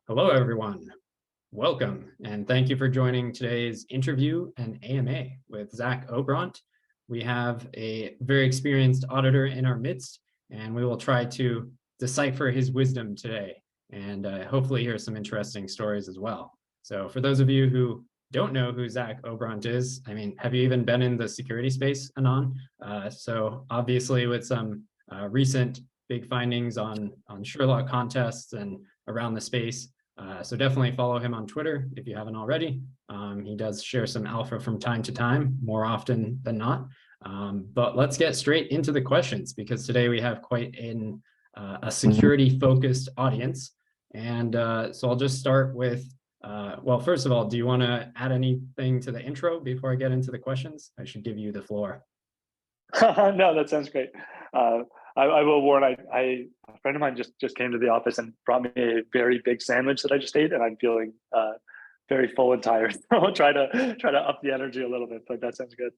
Hello, everyone. Welcome, and thank you for joining today's interview and AMA with Zach Obront. We have a very experienced auditor in our midst, and we will try to decipher his wisdom today and hopefully hear some interesting stories as well. So for those of you who don't know who Zach Obront is, I mean, have you even been in the security space, Anon? So obviously with some recent big findings on Sherlock contests and around the space, so definitely follow him on Twitter if you haven't already. He does share some alpha from time to time, more often than not. But let's get straight into the questions because today we have quite a security-focused audience. And so I'll just start with, well, first of all, do you want to add anything to the intro before I get into the questions? I should give you the floor. No, that sounds great. I will warn, a friend of mine just came to the office and brought me a very big sandwich that I just ate, and I'm feeling very full and tired. So I'll try to up the energy a little bit, but that sounds good.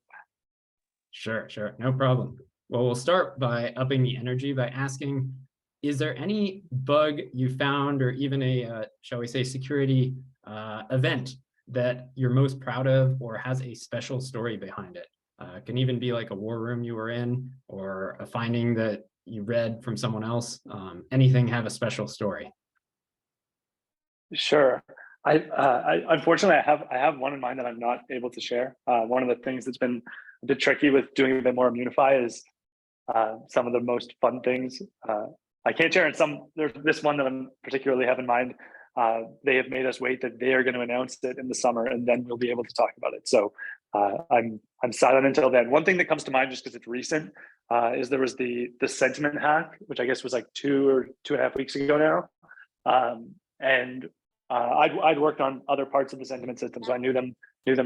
Sure, no problem. Well, we'll start by upping the energy by asking, is there any bug you found or even a, shall we say, security event that you're most proud of or has a special story behind it? Can even be like a war room you were in or a finding that you read from someone else. Anything have a special story? Sure. I unfortunately I have one in mind that I'm not able to share. One of the things that's been a bit tricky with doing a bit more Immunify is some of the most fun things I can't share. And there's this one that I'm particularly have in mind. They have made us wait that they are going to announce it in the summer, and then we'll be able to talk about it. So I'm silent until then. One thing that comes to mind, just because it's recent, is there was the sentiment hack, which I guess was like 2 or 2.5 weeks ago now. I'd worked on other parts of the sentiment system, so I knew them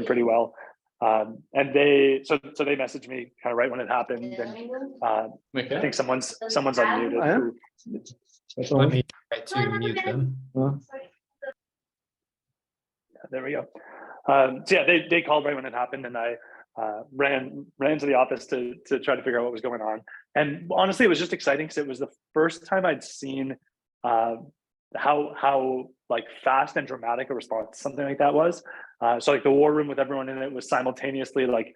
pretty well. And they messaged me kind of right when it happened, and I think someone's unmuted. Let me try to mute them. Yeah, there we go. So yeah, they called right when it happened, and I ran to the office to try to figure out what was going on. And honestly, it was just exciting because it was the first time I'd seen how like fast and dramatic a response something like that was. So like the war room with everyone in it was simultaneously like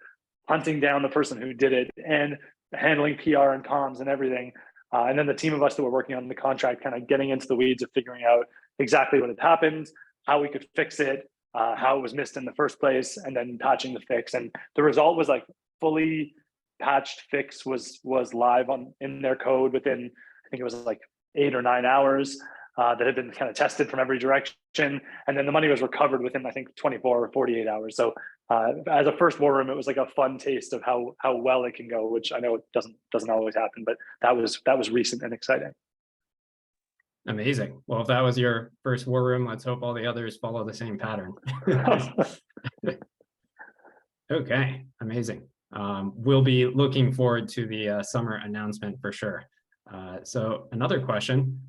hunting down the person who did it and handling PR and comms and everything. And then the team of us that were working on the contract kind of getting into the weeds of figuring out exactly what had happened, how we could fix it, how it was missed in the first place, and then patching the fix. And the result was like fully patched fix was live in their code within, I think it was like 8 or 9 hours. That had been kind of tested from every direction, and then the money was recovered within, I think, 24 or 48 hours. So as a first war room, it was like a fun taste of how well it can go, which I know it doesn't always happen, but that was recent and exciting. Amazing. Well, if that was your first war room, let's hope all the others follow the same pattern. Okay, amazing. We'll be looking forward to the summer announcement for sure. So another question.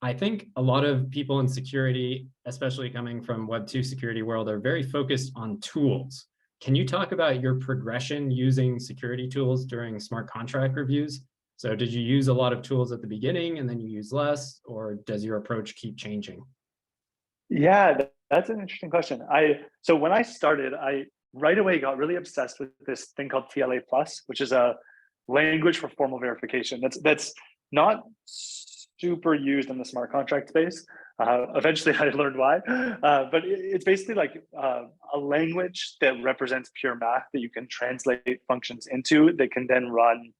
I think a lot of people in security, especially coming from Web 2 security world, are very focused on tools. Can you talk about your progression using security tools during smart contract reviews? So did you use a lot of tools at the beginning and then you use less, or does your approach keep changing? Yeah, that's an interesting question. So when I started, I right away got really obsessed with this thing called TLA+, which is a language for formal verification. That's not super used in the smart contract space. Eventually I learned why, but it's basically like a language that represents pure math that you can translate functions into that can then run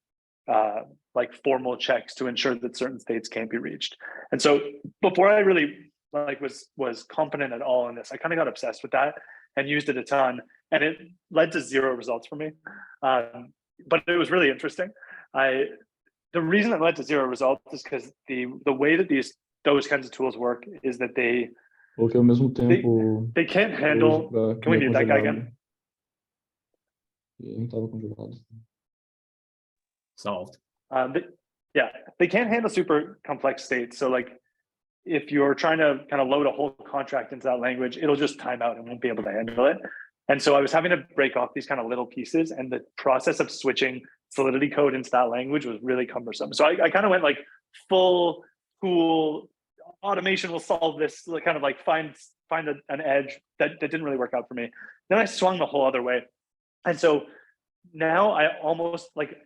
like formal checks to ensure that certain states can't be reached. And so before I really like was competent at all in this, I kind of got obsessed with that and used it a ton, and it led to 0 results for me. But it was really interesting. The reason it led to 0 results is because the way that those kinds of tools work is that they can't handle. Can we mute that guy again? Solved. They can't handle super complex states. So like if you're trying to kind of load a whole contract into that language, it'll just time out and won't be able to handle it. And so I was having to break off these kind of little pieces, and the process of switching Solidity code into that language was really cumbersome. So I kind of went like full tool automation will solve this, like kind of like find an edge that didn't really work out for me. Then I swung the whole other way. And so now I almost like,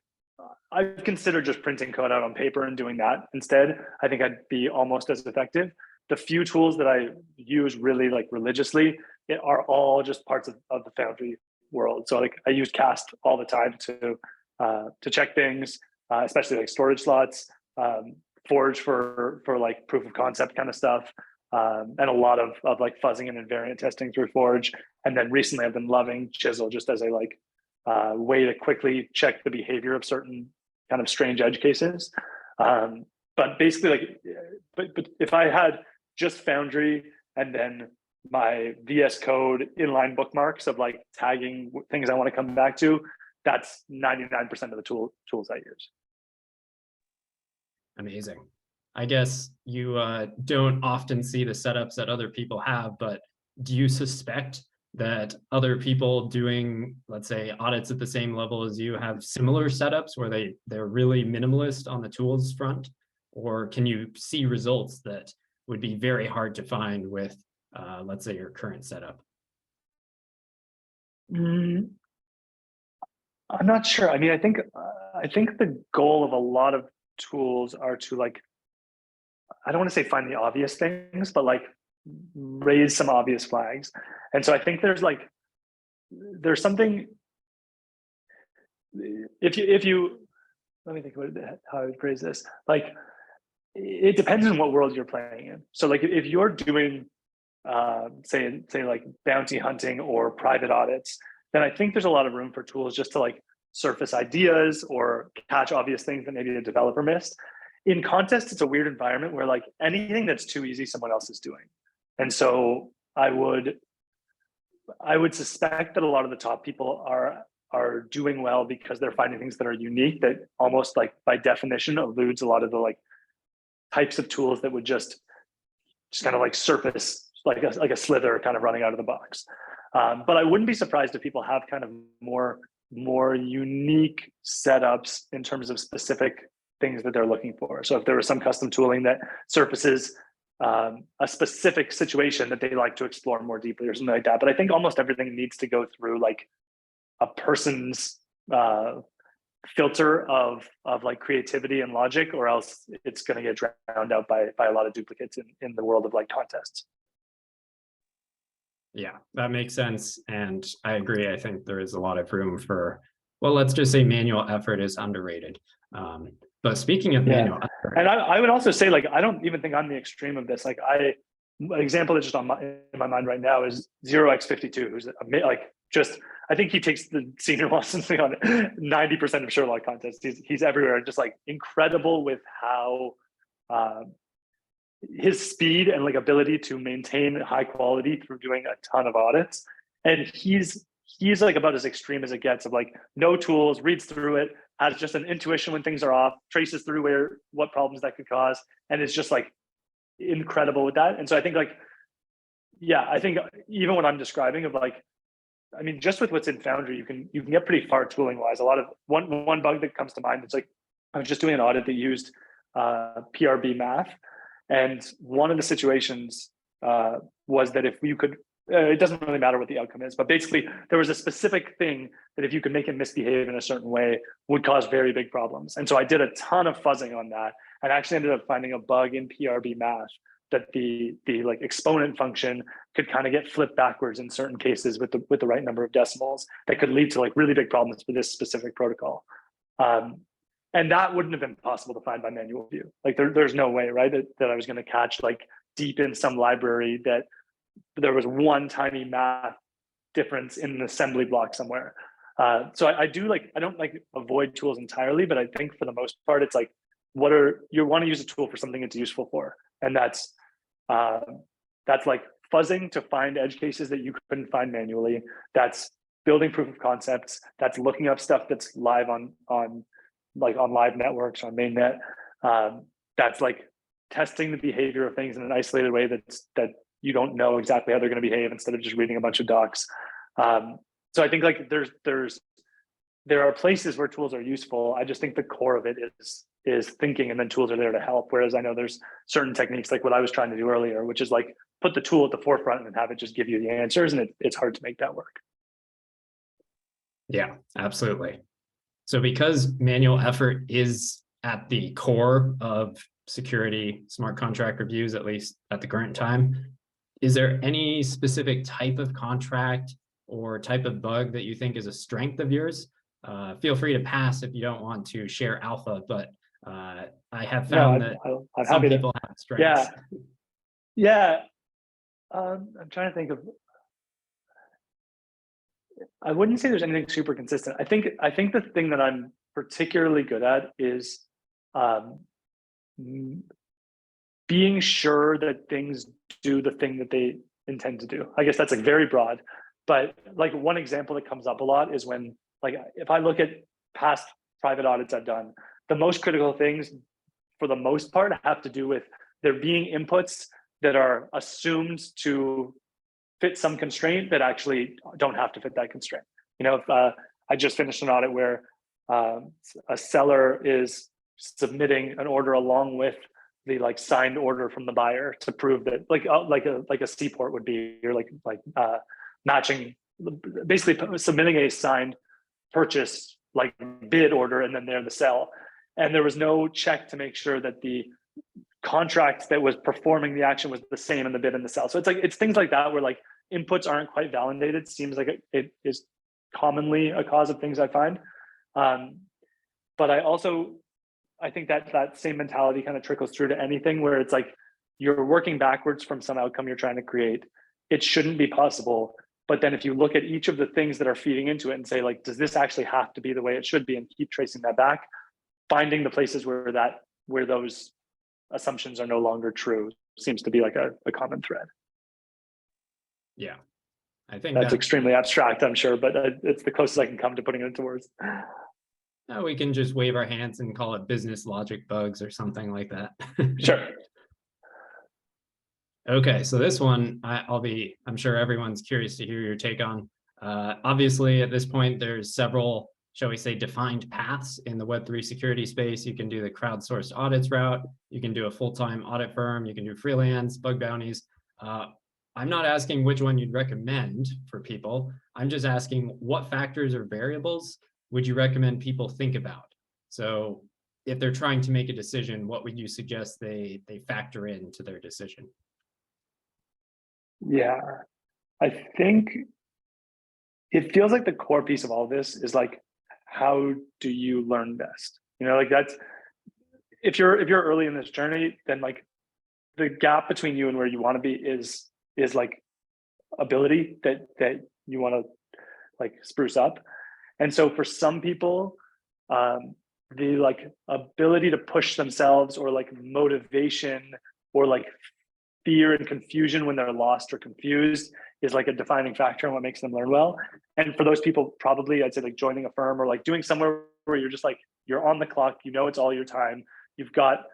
I've considered just printing code out on paper and doing that instead. I think I'd be almost as effective. The few tools that I use really like religiously are all just parts of the Foundry world. So like I use Cast all the time to check things, especially like storage slots, Forge for like proof of concept kind of stuff, and a lot of like fuzzing and invariant testing through Forge. And then recently I've been loving Chisel just as a like way to quickly check the behavior of certain kind of strange edge cases. But basically, like, but if I had just Foundry and then my VS Code inline bookmarks of like tagging things I want to come back to, that's 99% of the tools I use. Amazing. I guess you don't often see the setups that other people have, but do you suspect that other people doing, let's say, audits at the same level as you have similar setups where they're really minimalist on the tools front? Or can you see results that would be very hard to find with, let's say, your current setup? I'm not sure. I mean, I think the goal of a lot of tools are to like, I don't want to say find the obvious things, but like raise some obvious flags. And so I think there's something, if you let me think about how I would phrase this. Like, it depends on what world you're playing in. So like if you're doing say like bounty hunting or private audits, then I think there's a lot of room for tools just to like surface ideas or catch obvious things that maybe a developer missed. In contests, it's a weird environment where like anything that's too easy, someone else is doing. And so I would suspect that a lot of the top people are doing well because they're finding things that are unique that almost like by definition eludes a lot of the like types of tools that would just kind of like surface like a slither kind of running out of the box. But I wouldn't be surprised if people have kind of more unique setups in terms of specific things that they're looking for. So if there was some custom tooling that surfaces a specific situation that they like to explore more deeply or something like that. But I think almost everything needs to go through like a person's filter of like creativity and logic, or else it's going to get drowned out by a lot of duplicates in the world of like contests. Yeah, that makes sense. And I agree. I think there is a lot of room for, well, let's just say manual effort is underrated. But speaking of manual effort. And I would also say, like, I don't even think I'm the extreme of this. Like an example that's just in my mind right now is 0x52, who's like just, I think he takes the senior lessons on 90% of Sherlock contests. He's everywhere, just like incredible with how his speed and like ability to maintain high quality through doing a ton of audits. And he's like about as extreme as it gets, of like no tools, reads through it, has just an intuition when things are off, traces through what problems that could cause, and it's just like incredible with that. And so I think like, yeah, I think even what I'm describing of like, I mean, just with what's in Foundry, you can get pretty far tooling wise. A lot of one bug that comes to mind, it's like I was just doing an audit that used PRB math, and one of the situations was that if you could, it doesn't really matter what the outcome is, but basically there was a specific thing that if you could make it misbehave in a certain way would cause very big problems. And so I did a ton of fuzzing on that, and actually ended up finding a bug in PRB math that the like exponent function could kind of get flipped backwards in certain cases with the right number of decimals that could lead to like really big problems for this specific protocol. And that wouldn't have been possible to find by manual view. Like there's no way, right, that I was going to catch like deep in some library that there was one tiny math difference in an assembly block somewhere. So I don't like avoid tools entirely, but I think for the most part, it's like, you want to use a tool for something it's useful for. And that's like fuzzing to find edge cases that you couldn't find manually. That's building proof of concepts. That's looking up stuff that's live on live networks, on mainnet. That's like testing the behavior of things in an isolated way that you don't know exactly how they're going to behave, instead of just reading a bunch of docs. So I think like there's there are places where tools are useful. I just think the core of it is thinking, and then tools are there to help. Whereas I know there's certain techniques like what I was trying to do earlier, which is like put the tool at the forefront and have it just give you the answers, and it's hard to make that work. Yeah, absolutely. So because manual effort is at the core of security smart contract reviews, at least at the current time, is there any specific type of contract or type of bug that you think is a strength of yours? Feel free to pass if you don't want to share alpha, but I have found that I'm some happy to. people have strengths. Yeah. I'm trying to think of. I wouldn't say there's anything super consistent. I think the thing that I'm particularly good at is being sure that things do the thing that they intend to do. I guess that's like very broad, but like one example that comes up a lot is when, like, if I look at past private audits I've done, the most critical things for the most part have to do with there being inputs that are assumed to fit some constraint that actually don't have to fit that constraint. You know, if I just finished an audit where a seller is submitting an order along with the like signed order from the buyer to prove that like a seaport would be, or like matching, basically submitting a signed purchase like bid order, and then they're the sell. And there was no check to make sure that the contract that was performing the action was the same in the bid and the sell. So it's things like that where like inputs aren't quite validated. Seems like it is commonly a cause of things I find. But I think that same mentality kind of trickles through to anything where it's like you're working backwards from some outcome you're trying to create. It shouldn't be possible. But then if you look at each of the things that are feeding into it and say, like, does this actually have to be the way it should be, and keep tracing that back, finding the places where those assumptions are no longer true seems to be like a common thread. Yeah, I think that's extremely abstract, I'm sure, but it's the closest I can come to putting it into words. We can just wave our hands and call it business logic bugs or something like that. Sure. Okay, so this one, I'm sure everyone's curious to hear your take on. Obviously, at this point, there's several, shall we say, defined paths in the Web3 security space. You can do the crowdsourced audits route. You can do a full-time audit firm. You can do freelance, bug bounties. I'm not asking which one you'd recommend for people. I'm just asking what factors or variables would you recommend people think about? So if they're trying to make a decision, what would you suggest they factor into their decision? Yeah, I think it feels like the core piece of all this is like, how do you learn best? You know, like that's, if you're early in this journey, then like the gap between you and where you want to be is like ability that you want to like spruce up. And so for some people, the like ability to push themselves, or like motivation, or like fear and confusion when they're lost or confused, is like a defining factor in what makes them learn well. And for those people, probably I'd say like joining a firm or like doing somewhere where you're just like, you're on the clock, you know, it's all your time, you've got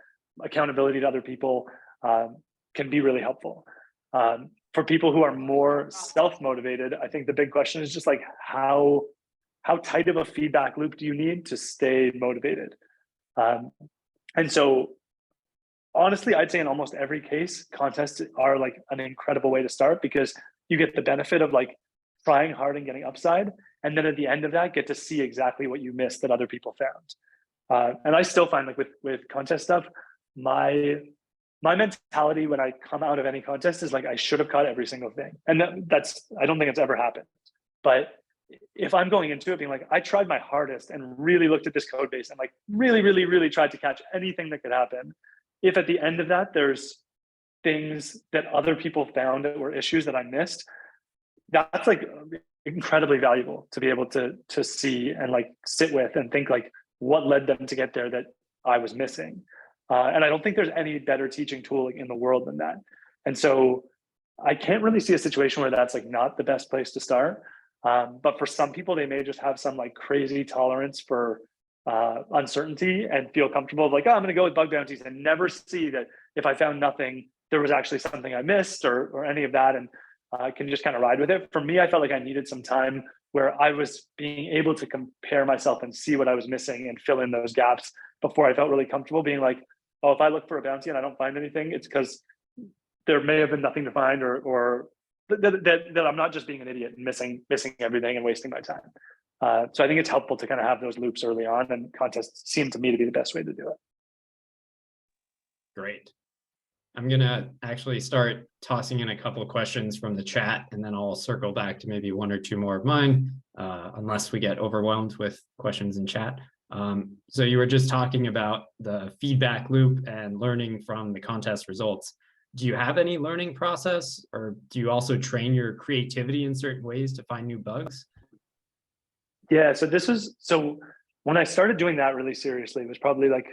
accountability to other people, can be really helpful. For people who are more self-motivated, I think the big question is just like, how tight of a feedback loop do you need to stay motivated? And so honestly, I'd say in almost every case, contests are like an incredible way to start, because you get the benefit of like trying hard and getting upside. And then at the end of that, get to see exactly what you missed that other people found. And I still find like with contest stuff, my mentality when I come out of any contest is like, I should have caught every single thing. And I don't think it's ever happened. But if I'm going into it being like, I tried my hardest and really looked at this code base and like really, really, really tried to catch anything that could happen, if at the end of that, there's things that other people found that were issues that I missed, that's like incredibly valuable to be able to see and like sit with and think like, what led them to get there that I was missing? And I don't think there's any better teaching tool in the world than that. And so I can't really see a situation where that's like not the best place to start. But for some people, they may just have some like crazy tolerance for uncertainty and feel comfortable like, oh, I'm going to go with bug bounties and never see that if I found nothing, there was actually something I missed or any of that, and I can just kind of ride with it. For me, I felt like I needed some time where I was being able to compare myself and see what I was missing and fill in those gaps before I felt really comfortable being like, oh, if I look for a bounty and I don't find anything, it's because there may have been nothing to find, or that I'm not just being an idiot and missing everything and wasting my time. So I think it's helpful to kind of have those loops early on, and contests seem to me to be the best way to do it. Great. I'm going to actually start tossing in a couple of questions from the chat, and then I'll circle back to maybe one or two more of mine, unless we get overwhelmed with questions in chat. So you were just talking about the feedback loop and learning from the contest results. Do you have any learning process, or do you also train your creativity in certain ways to find new bugs? Yeah, so when I started doing that really seriously, it was probably like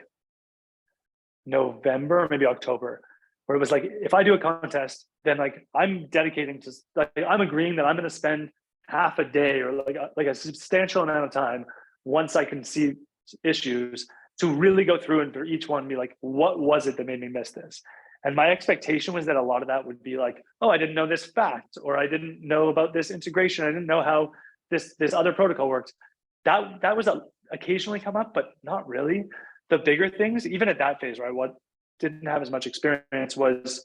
November, maybe October, where it was like, if I do a contest, then like I'm dedicating to, like, I'm agreeing that I'm going to spend half a day or like a substantial amount of time once I can see issues to really go through and for each one be like, what was it that made me miss this? And my expectation was that a lot of that would be like, oh, I didn't know this fact, or I didn't know about this integration. I didn't know how this other protocol worked. That was occasionally come up, but not really. The bigger things, even at that phase where I didn't have as much experience, was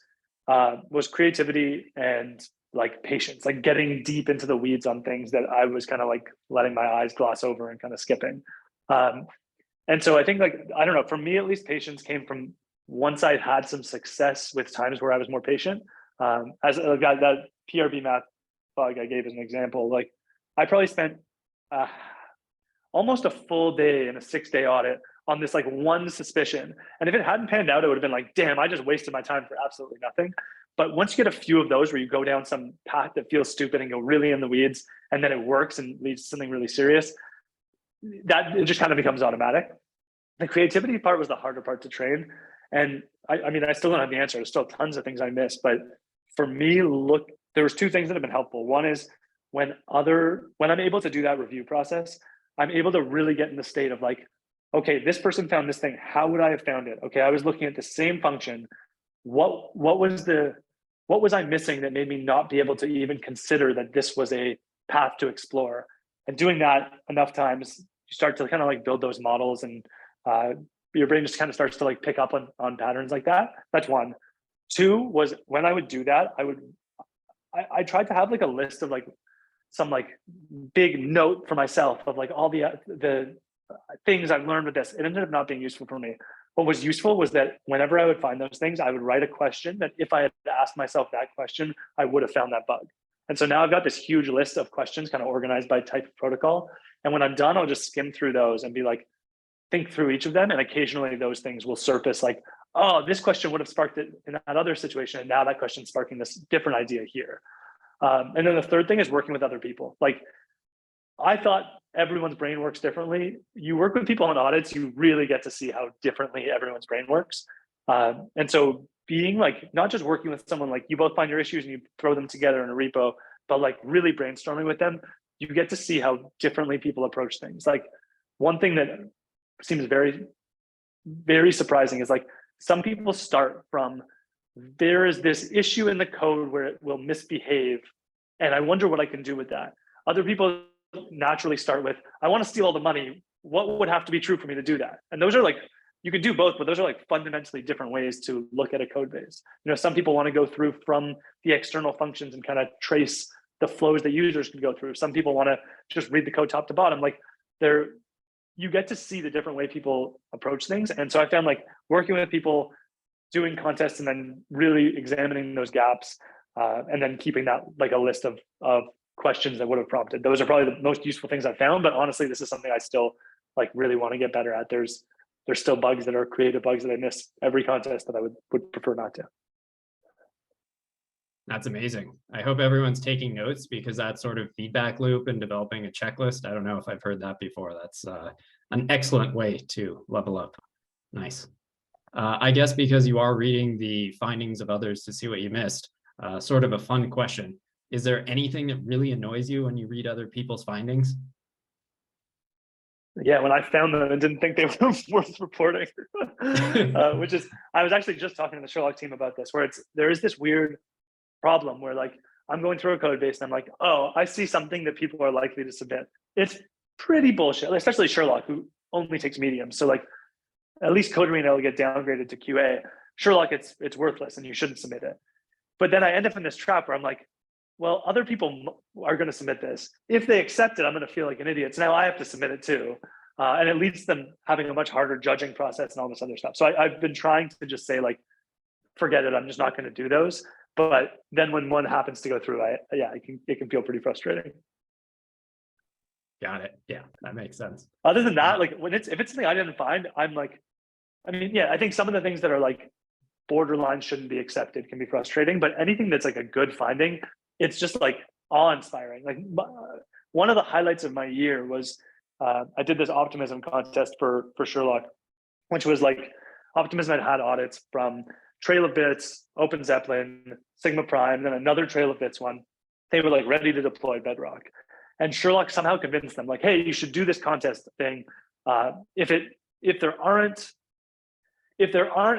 creativity and like patience, like getting deep into the weeds on things that I was kind of like letting my eyes gloss over and kind of skipping. And so I think, like, I don't know, for me at least, patience came from once I had some success with times where I was more patient. As that PRB math bug I gave as an example, like I probably spent almost a full day in a 6-day audit on this like one suspicion. And if it hadn't panned out, it would have been like, damn, I just wasted my time for absolutely nothing. But once you get a few of those where you go down some path that feels stupid and go really in the weeds, and then it works and leads to something really serious, that it just kind of becomes automatic. The creativity part was the harder part to train. And I mean, I still don't have the answer. There's still tons of things I miss. But for me, there was two things that have been helpful. One is when I'm able to do that review process, I'm able to really get in the state of like, okay, this person found this thing. How would I have found it? Okay, I was looking at the same function. What was I missing that made me not be able to even consider that this was a path to explore? And doing that enough times, you start to kind of like build those models, and your brain just kind of starts to like pick up on patterns like that. That's one. Two was when I would do that, I tried to have like a list of like some like big note for myself of like all the things I've learned with this. It ended up not being useful for me. What was useful was that whenever I would find those things, I would write a question that if I had asked myself that question, I would have found that bug. And so now I've got this huge list of questions kind of organized by type of protocol. And when I'm done, I'll just skim through those and be like, think through each of them. And occasionally those things will surface like, oh, this question would have sparked it in that other situation. And now that question's sparking this different idea here. And then the third thing is working with other people. Like I thought everyone's brain works differently. You work with people on audits, you really get to see how differently everyone's brain works. And so being like, not just working with someone, like you both find your issues and you throw them together in a repo, but like really brainstorming with them, you get to see how differently people approach things. Like one thing that seems very, very surprising is like some people start from, there is this issue in the code where it will misbehave, and I wonder what I can do with that. Other people naturally start with, I want to steal all the money. What would have to be true for me to do that? And those are like, you can do both, but those are like fundamentally different ways to look at a code base. You know, some people want to go through from the external functions and kind of trace the flows that users can go through. Some people want to just read the code top to bottom. Like you get to see the different way people approach things. And so I found like working with people, doing contests, and then really examining those gaps, and then keeping that like a list of questions that would have prompted. Those are probably the most useful things I've found. But honestly, this is something I still like really want to get better at. There's still bugs that are creative bugs that I miss every contest that I would prefer not to. That's amazing. I hope everyone's taking notes, because that sort of feedback loop and developing a checklist, I don't know if I've heard that before. That's an excellent way to level up. Nice. I guess because you are reading the findings of others to see what you missed, sort of a fun question. Is there anything that really annoys you when you read other people's findings? Yeah, when I found them and didn't think they were worth reporting, which is, I was actually just talking to the Sherlock team about this, where there is this weird problem where like I'm going through a code base and I'm like, oh, I see something that people are likely to submit. It's pretty bullshit, especially Sherlock, who only takes mediums. So like, at least Code Arena will get downgraded to QA. Sherlock, it's worthless and you shouldn't submit it. But then I end up in this trap where I'm like, well, other people are going to submit this. If they accept it, I'm going to feel like an idiot. So now I have to submit it too. And it leads to them having a much harder judging process and all this other stuff. So I've been trying to just say like, forget it, I'm just not going to do those. But then when one happens to go through, it can feel pretty frustrating. Got it. Yeah, that makes sense. Other than that, like if it's something I didn't find, I'm like, I mean, yeah, I think some of the things that are like borderline shouldn't be accepted can be frustrating, but anything that's like a good finding, it's just like awe-inspiring. Like one of the highlights of my year was I did this optimism contest for Sherlock, which was like optimism had audits from Trail of Bits, Open Zeppelin, Sigma Prime, then another Trail of Bits one. They were like ready to deploy Bedrock. And Sherlock somehow convinced them like, hey, you should do this contest thing. If there aren't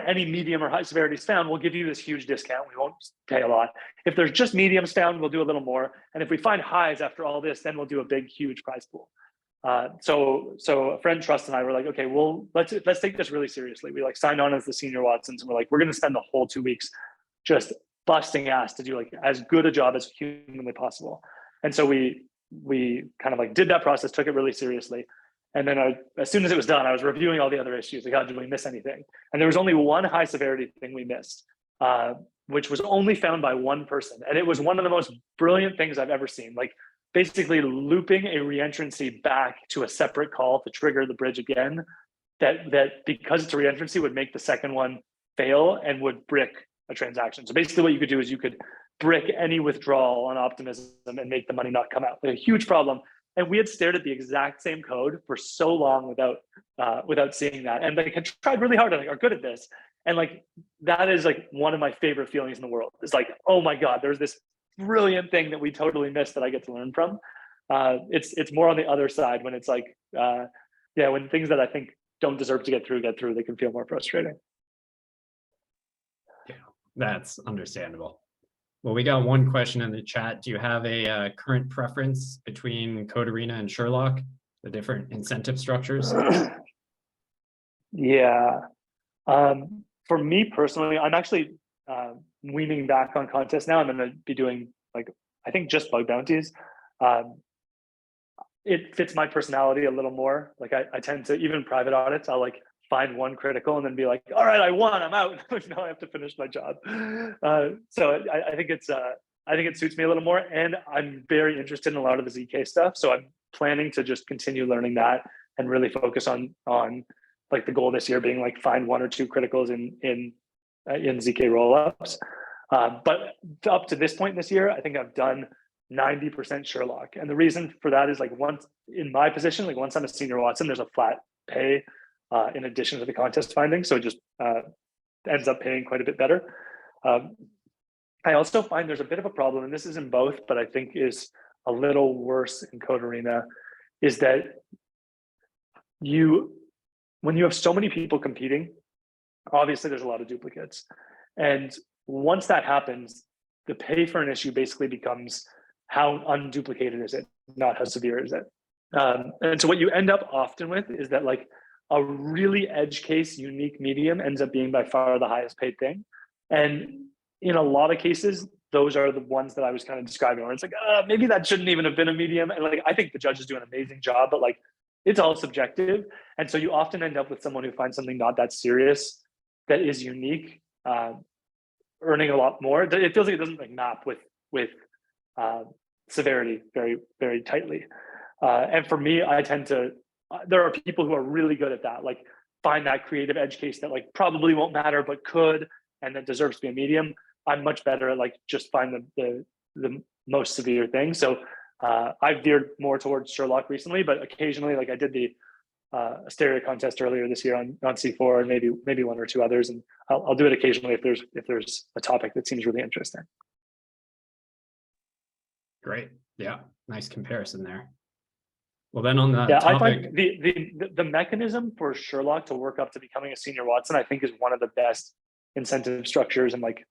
any medium or high severities found, we'll give you this huge discount. We won't pay a lot. If there's just mediums found, we'll do a little more. And if we find highs after all this, then we'll do a big, huge prize pool. So a friend, Trust, and I were like, okay, well, let's take this really seriously. We like signed on as the senior Watsons, and we're like, we're going to spend the whole 2 weeks just busting ass to do like as good a job as humanly possible. And so we kind of like did that process, took it really seriously. And then as soon as it was done, I was reviewing all the other issues. Like, did we miss anything? And there was only one high severity thing we missed, which was only found by one person. And it was one of the most brilliant things I've ever seen. Like basically looping a reentrancy back to a separate call to trigger the bridge again, that because it's a reentrancy would make the second one fail and would brick a transaction. So basically what you could do is you could brick any withdrawal on Optimism and make the money not come out. Like a huge problem. And we had stared at the exact same code for so long without seeing that. And like had tried really hard and like are good at this. And like that is like one of my favorite feelings in the world. It's like, oh my God, there's this brilliant thing that we totally missed that I get to learn from. It's more on the other side when it's like, when things that I think don't deserve to get through, they can feel more frustrating. Yeah, that's understandable. Well, we got one question in the chat. Do you have a current preference between Code Arena and Sherlock, the different incentive structures? Yeah. For me personally, I'm actually weaning back on contests now. I'm going to be doing like, I think just bug bounties. It fits my personality a little more. Like I tend to, even private audits, I'll like find one critical and then be like, all right, I won, I'm out. Now I have to finish my job. So I think it suits me a little more, and I'm very interested in a lot of the ZK stuff. So I'm planning to just continue learning that and really focus on like the goal this year being like find 1 or 2 criticals in ZK rollups. But up to this point this year, I think I've done 90% Sherlock. And the reason for that is like once in my position, like once I'm a senior Watson, there's a flat pay in addition to the contest finding. So it just ends up paying quite a bit better. I also find there's a bit of a problem, and this is in both, but I think is a little worse in Code Arena, is that when you have so many people competing, obviously there's a lot of duplicates. And once that happens, the pay for an issue basically becomes how unduplicated is it, not how severe is it. And so what you end up often with is that like a really edge case unique medium ends up being by far the highest paid thing. And in a lot of cases, those are the ones that I was kind of describing where it's like, maybe that shouldn't even have been a medium. And like, I think the judges do an amazing job, but like, it's all subjective. And so you often end up with someone who finds something not that serious that is unique, earning a lot more. It feels like it doesn't like map with severity very, very tightly. And for me, I tend to, there are people who are really good at that, like find that creative edge case that like probably won't matter, but could, and that deserves to be a medium. I'm much better at like just find the most severe thing. So I've veered more towards Sherlock recently, but occasionally, like I did the Asteria contest earlier this year on C4, and maybe 1 or 2 others, and I'll do it occasionally if there's a topic that seems really interesting. Great, yeah, nice comparison there. Well, then on the topic, I find the mechanism for Sherlock to work up to becoming a senior Watson, I think, is one of the best incentive structures and like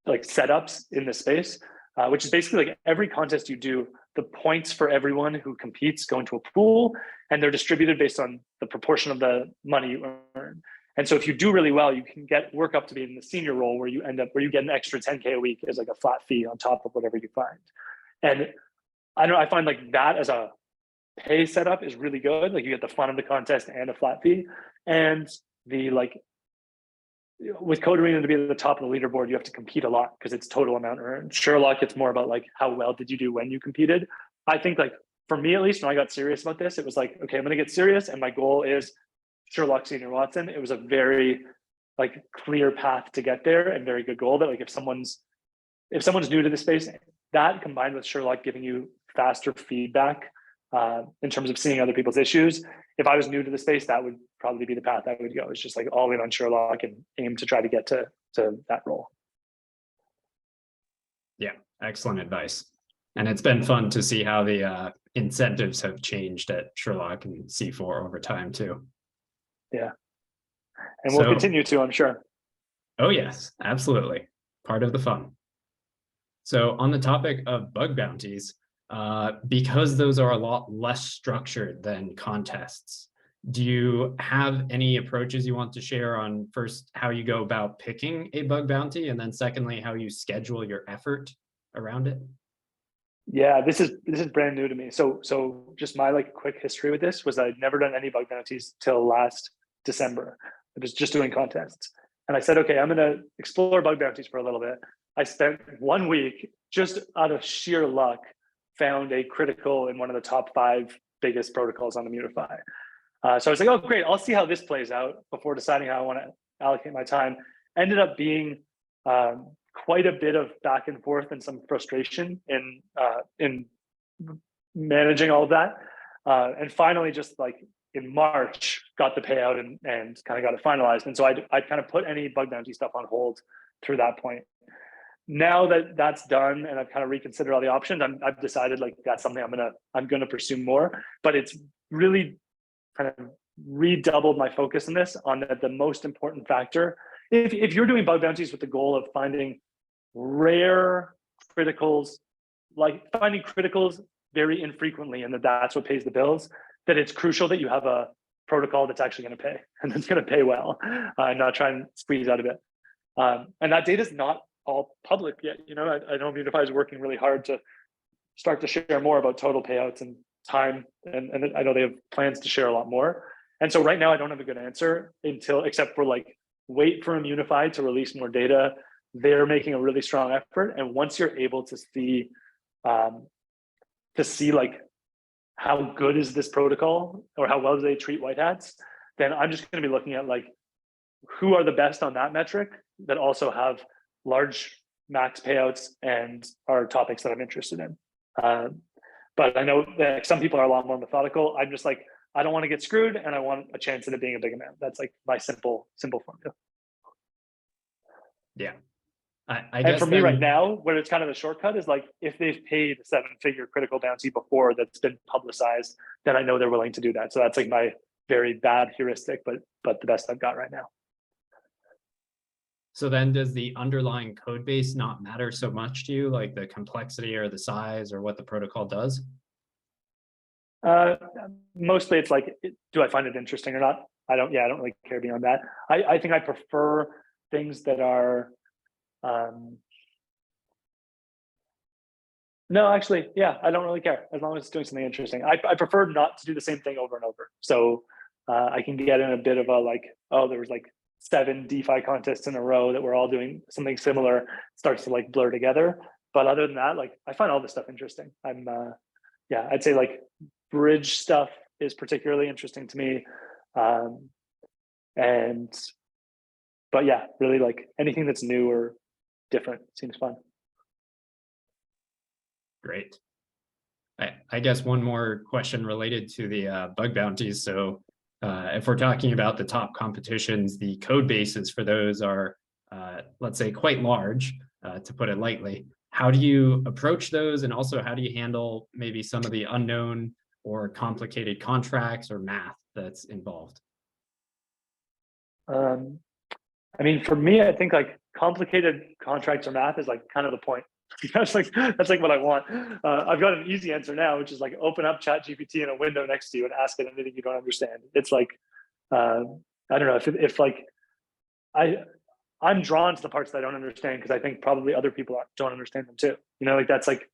setups in this space. which is basically like every contest you do, the points for everyone who competes go into a pool, and they're distributed based on the proportion of the money you earn. And so if you do really well, you can work up to be in the senior role where you get an extra 10K a week as like a flat fee on top of whatever you find. And I find like that as a pay setup is really good. Like you get the fun of the contest and a flat fee. And the like with Code Arena to be at the top of the leaderboard, you have to compete a lot because it's total amount earned. Sherlock, it's more about like how well did you do when you competed. I think like for me at least, when I got serious about this, it was like, okay, I'm gonna get serious and my goal is Sherlock Senior Watson. It was a very like clear path to get there and very good goal that like if someone's new to the space, that combined with Sherlock giving you faster feedback in terms of seeing other people's issues. If I was new to the space, that would probably be the path I would go. It's just like all in on Sherlock and aim to try to get to that role. Yeah, excellent advice. And it's been fun to see how the incentives have changed at Sherlock and C4 over time too. Yeah. And we'll continue to, I'm sure. Oh yes, absolutely. Part of the fun. So on the topic of bug bounties, because those are a lot less structured than contests, do you have any approaches you want to share on first how you go about picking a bug bounty, and then secondly, how you schedule your effort around it? Yeah, this is brand new to me. So just my like quick history with this was I'd never done any bug bounties till last December. I was just doing contests. And I said, okay, I'm gonna explore bug bounties for a little bit. I spent 1 week just out of sheer luck, found a critical in one of the top 5 biggest protocols on Immutify. So I was like, oh, great, I'll see how this plays out before deciding how I want to allocate my time. Ended up being quite a bit of back and forth and some frustration in managing all of that. And finally, just like in March, got the payout and kind of got it finalized. And so I'd kind of put any bug bounty stuff on hold through that point. Now that that's done and I've kind of reconsidered all the options, I've decided like that's something I'm gonna pursue more. But it's really kind of redoubled my focus in this on the most important factor. If you're doing bug bounties with the goal of finding rare criticals, like finding criticals very infrequently, and that's what pays the bills, that it's crucial that you have a protocol that's actually going to pay and that's going to pay well, and not try and squeeze out of it. And that data is not all public yet. You know, I know Immutify is working really hard to start to share more about total payouts and time, and I know they have plans to share a lot more. And so right now I don't have a good answer except for like wait for Immutify to release more data. They're making a really strong effort, and once you're able to see like how good is this protocol or how well do they treat white hats, then I'm just going to be looking at like who are the best on that metric that also have large max payouts and are topics that I'm interested in. But I know that some people are a lot more methodical. I'm just like, I don't want to get screwed and I want a chance at it being a big amount. That's like my simple formula. Yeah. I guess for me right now, where it's kind of a shortcut is like, if they've paid a 7-figure critical bounty before that's been publicized, then I know they're willing to do that. So that's like my very bad heuristic, but the best I've got right now. So then does the underlying code base not matter so much to you, like the complexity or the size or what the protocol does? Mostly it's like, do I find it interesting or not? I don't really care beyond that. I think I prefer things that are, no, actually, yeah, I don't really care as long as it's doing something interesting. I prefer not to do the same thing over and over. So I can get in a bit of a like, oh, there was like 7 DeFi contests in a row that we're all doing something similar. It starts to like blur together. But other than that, like I find all this stuff interesting. I'd say like bridge stuff is particularly interesting to me. But yeah, really like anything that's new or different seems fun. Great. I guess one more question related to the bug bounties. So if we're talking about the top competitions, the code bases for those are, let's say, quite large, to put it lightly. How do you approach those? And also, how do you handle maybe some of the unknown or complicated contracts or math that's involved? I mean, for me, I think like complicated contracts or math is like kind of the point. That's like what I want. I've got an easy answer now, which is like open up Chat GPT in a window next to you and ask it anything you don't understand. It's like I don't know if like I I'm drawn to the parts that I don't understand because I think probably other people don't understand them too. You know, like that's like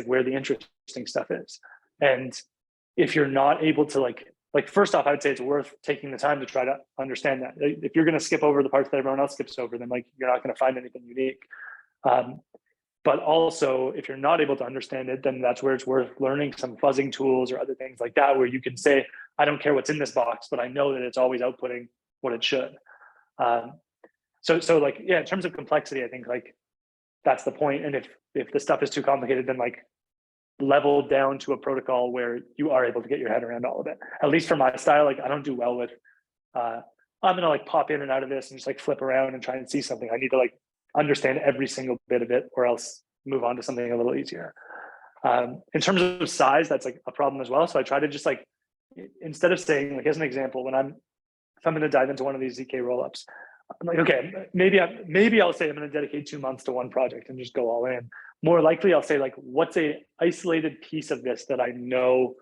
where the interesting stuff is. And if you're not able to like first off, I would say it's worth taking the time to try to understand that. If you're going to skip over the parts that everyone else skips over, then like you're not going to find anything unique. But also, if you're not able to understand it, then that's where it's worth learning some fuzzing tools or other things like that, where you can say, I don't care what's in this box, but I know that it's always outputting what it should. So like, yeah, in terms of complexity, I think like that's the point. And if the stuff is too complicated, then like level down to a protocol where you are able to get your head around all of it. At least for my style, like I don't do well with, I'm gonna like pop in and out of this and just like flip around and try and see something. I need to like understand every single bit of it or else move on to something a little easier. In terms of size, that's like a problem as well. So I try to just like, instead of saying like, as an example, if I'm going to dive into one of these ZK rollups, I'm like, okay, maybe I'll say I'm going to dedicate 2 months to one project and just go all in. More likely, I'll say like, what's a isolated piece of this that I know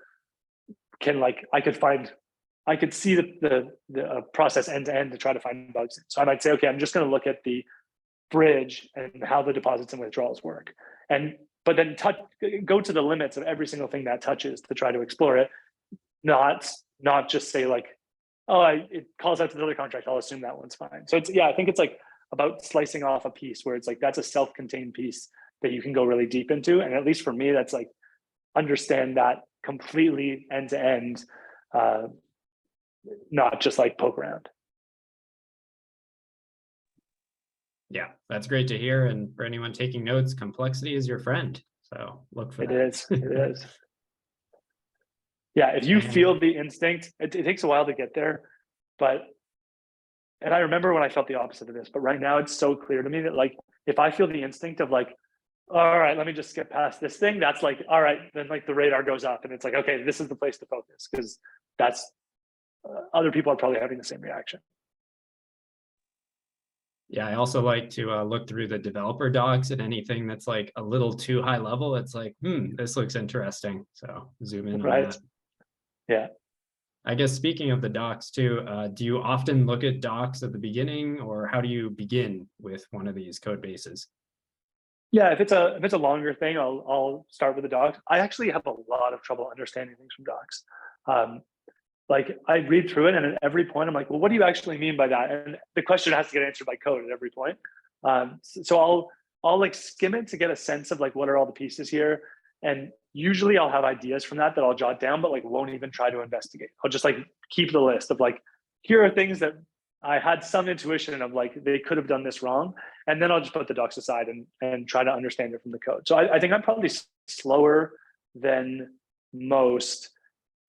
can like, I could see the process end to end to try to find bugs in. So I might say, okay, I'm just going to look at the bridge and how the deposits and withdrawals work. But then go to the limits of every single thing that touches to try to explore it, not just say like, oh, it calls out to the other contract, I'll assume that one's fine. So it's, yeah, I think it's like about slicing off a piece where it's like, that's a self-contained piece that you can go really deep into. And at least for me, that's like, understand that completely end to end, not just like poke around. Yeah, that's great to hear. And for anyone taking notes, complexity is your friend. So look for it. that. It is. Yeah, if you feel the instinct, it takes a while to get there, and I remember when I felt the opposite of this, but right now it's so clear to me that like, if I feel the instinct of like, all right, let me just skip past this thing, that's like, all right, then like the radar goes up and it's like, okay, this is the place to focus because that's, other people are probably having the same reaction. Yeah, I also like to look through the developer docs and anything that's like a little too high level. It's like, this looks interesting. So zoom in on that. Yeah. I guess speaking of the docs too, do you often look at docs at the beginning, or how do you begin with one of these code bases? Yeah, if it's a longer thing, I'll start with the docs. I actually have a lot of trouble understanding things from docs. Like I read through it, and at every point, I'm like, well, what do you actually mean by that? And the question has to get answered by code at every point. So I'll like skim it to get a sense of like what are all the pieces here, and usually I'll have ideas from that I'll jot down, but like won't even try to investigate. I'll just like keep the list of like, here are things that I had some intuition of like they could have done this wrong, and then I'll just put the docs aside and try to understand it from the code. So I think I'm probably slower than most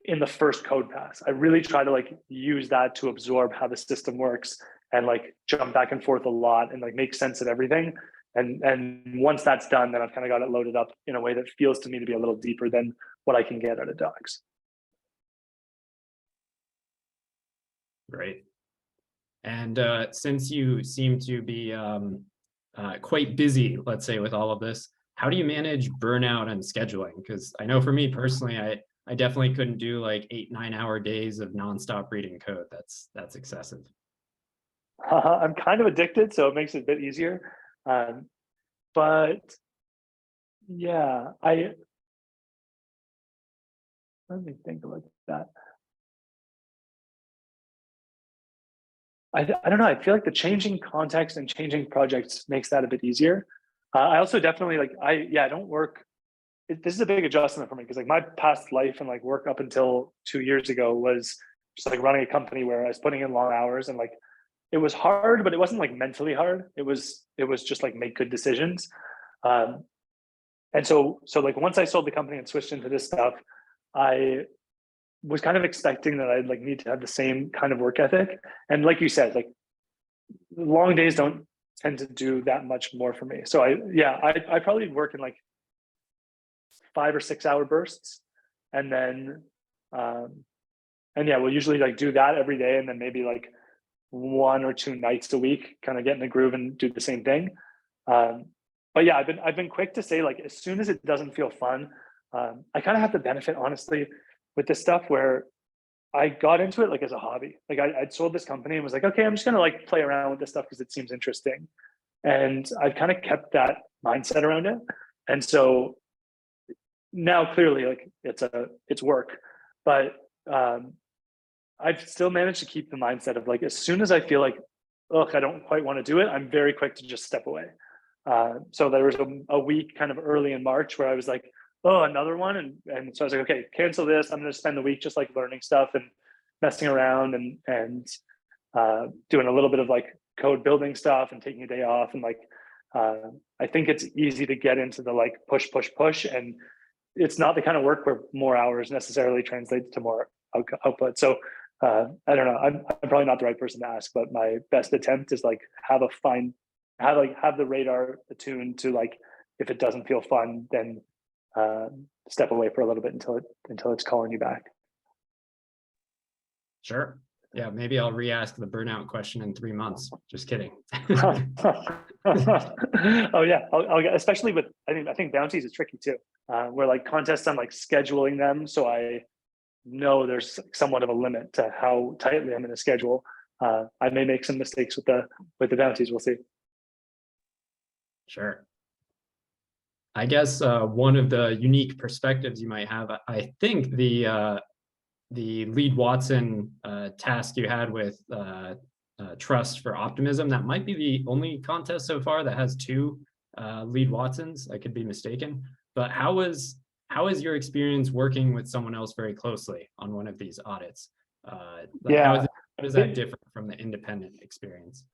in the first code pass. I really try to like use that to absorb how the system works and like jump back and forth a lot and like make sense of everything. And once that's done, then I've kind of got it loaded up in a way that feels to me to be a little deeper than what I can get out of docs. Great. And since you seem to be quite busy, let's say, with all of this, how do you manage burnout and scheduling? Because I know for me personally, I definitely couldn't do like 8-9 hour days of nonstop reading code. That's excessive. I'm kind of addicted, so it makes it a bit easier. But yeah, let me think about that. I don't know. I feel like the changing context and changing projects makes that a bit easier. I also definitely like, I don't work. This is a big adjustment for me because like my past life and like work up until 2 years ago was just like running a company where I was putting in long hours and like it was hard, but it wasn't like mentally hard. It was just like make good decisions. And so like once I sold the company and switched into this stuff, I was kind of expecting that I'd like need to have the same kind of work ethic. And like you said, like long days don't tend to do that much more for me. So I probably work in like 5 or 6 hour bursts. And then, we'll usually like do that every day. And then maybe like 1 or 2 nights a week, kind of get in the groove and do the same thing. but yeah, I've been quick to say, like, as soon as it doesn't feel fun, I kind of have the benefit, honestly, with this stuff where I got into it like as a hobby. Like I'd sold this company and was like, okay, I'm just gonna like play around with this stuff because it seems interesting. And I've kind of kept that mindset around it. And so now clearly like it's work, but I've still managed to keep the mindset of like, as soon as I feel like, look, I don't quite want to do it, I'm very quick to just step away. So there was a week kind of early in March where I was like, oh, another one. And so I was like, okay, cancel this. I'm going to spend the week just like learning stuff and messing around and doing a little bit of like code building stuff and taking a day off. And like, I think it's easy to get into the like push. And it's not the kind of work where more hours necessarily translates to more output. So I don't know. I'm probably not the right person to ask, but my best attempt is like have the radar attuned to like, if it doesn't feel fun, then step away for a little bit until it's calling you back. Sure. Yeah, maybe I'll re-ask the burnout question in 3 months. Just kidding. Oh yeah, especially with I think bounties is tricky too. Where like contests, I'm like scheduling them, so I know there's somewhat of a limit to how tightly I'm going to schedule. I may make some mistakes with the bounties. We'll see. Sure. I guess one of the unique perspectives you might have, I think the lead Watson task you had with trust for optimism, that might be the only contest so far that has 2 lead Watsons. I could be mistaken, but how is your experience working with someone else very closely on one of these audits? Yeah, how does that differ from the independent experience?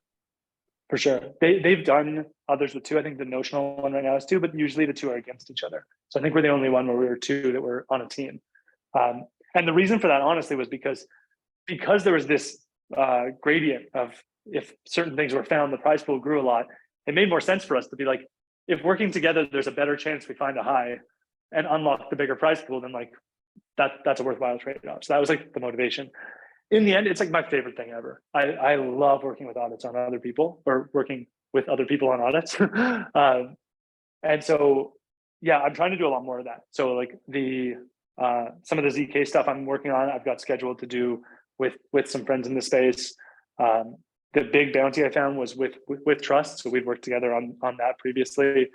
for sure. They've done others with 2. I think the notional one right now is 2, but usually the 2 are against each other. So I think we're the only one where we were 2 that were on a team. And the reason for that, honestly, was because there was this gradient of, if certain things were found, the prize pool grew a lot. It made more sense for us to be like, if working together, there's a better chance we find a high and unlock the bigger prize pool, then like that's a worthwhile trade-off. So that was like the motivation. In the end, it's like my favorite thing ever. I love working with audits on other people, or working with other people on audits. And so, yeah, I'm trying to do a lot more of that. So like some of the ZK stuff I'm working on, I've got scheduled to do with some friends in the space. The big bounty I found was with Trust, so we'd worked together on that previously.